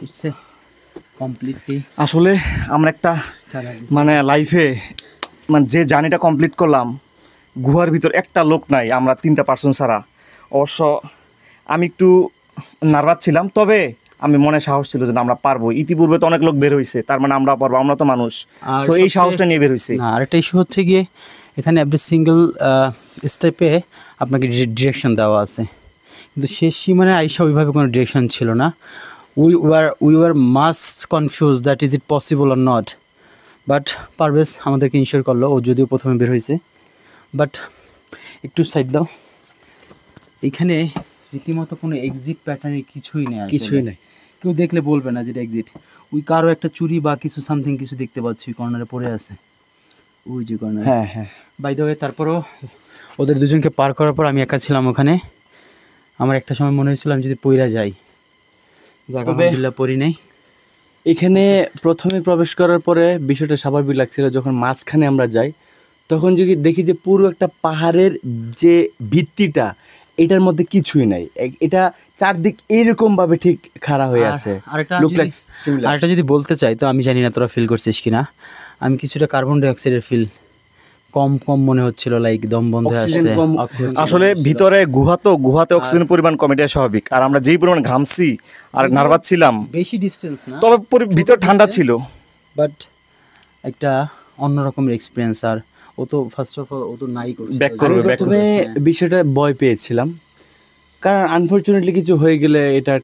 It's a completely আসলে আমরা একটা মানে লাইফে মানে যে জার্নিটা কমপ্লিট করলাম, গুহার ভিতর একটা লোক নাই, আমরা 3টা পার্সন ছাড়া। অবশ্য আমি একটু নার্ভাস ছিলাম, তবে আমি মনে সাহস ছিল যে না, আমরা পারবো। ইতিপূর্বে তো অনেক লোক বের হয়েছে, তার মানে আমরা পারবো, আমরা তো মানুষ। আর সো এই সাহসটা নিয়ে বের হয়েছে। না, আরেকটা ইস্যু হচ্ছে গিয়ে এখানে এভরি সিঙ্গেল স্টেপে আপনাকে ডিরেকশন দেওয়া আছে, কিন্তু শেষ সীমানে আইসা ওইভাবে কোনো ডিরেকশন ছিল না। We were must confuse that is it possible or not, but Parvez আমাদেরকে ইনশিওর করলো, ও যদিও প্রথমে বের হয়েছে। বাট একটু সাইড দাও, এখানে রীতিমতো কোনো এক্সিট প্যাটার্নের কিছুই নেই, কিছুই নাই। কেউ দেখলে বলবে না যেটা এক্সিট। ওই কারো একটা চুরি বা কিছু সামথিং কিছু দেখতে পাচ্ছি কর্নারে পড়ে আছে, ওই যে কর্নারে। হ্যাঁ হ্যাঁ, বাই দ্য ওয়ে, তারপরও ওদের দুজনকে পার করার পর আমি একা ছিলাম ওখানে। আমার একটা সময় মনে হয়েছিল আমি যদি পইরা যাই, আলহামদুলিল্লাহ পড়ি নাই। এখানে প্রথমে প্রবেশ করার পরে বিষয়টা স্বাভাবিক লাগছিল, যখন মাঝখানে আমরা যাই তখন যদি দেখি যে পুরো একটা পাহাড়ের যে ভিত্তিটা, এটার মধ্যে কিছুই নাই, এটা চারদিক এইরকম ভাবে ঠিক খাড়া হয়ে আছে। আরেকটা যদি বলতে চাই, তো আমি জানি না তোরা ফিল করছিস কিনা, আমি কিছুটা কার্বন ডাই অক্সাইডের ফিল কম কম মনে হচ্ছিল, লাইক দম বন্ধ হয়ে আসছে। আসলে ভিতরে গুহাতে অক্সিজেনের পরিমাণ কম, এটা স্বাভাবিক। আর আমরা যেই পরিমাণ ঘামছি আর নার্ভাস ছিলাম, বেশি ডিস্টেন্স না, তবে ভিতর ঠান্ডা ছিল। বাট একটা অন্যরকমের এক্সপিরিয়েন্স। আর ও তো ফার্স্ট অফ অল ও তো নাই করছে, Back করবে, back প্রথমে বিষয়টা ভয় পেয়েছিলাম, কারণ আনফরচুনেটলি কিছু হয়ে গেলে এটা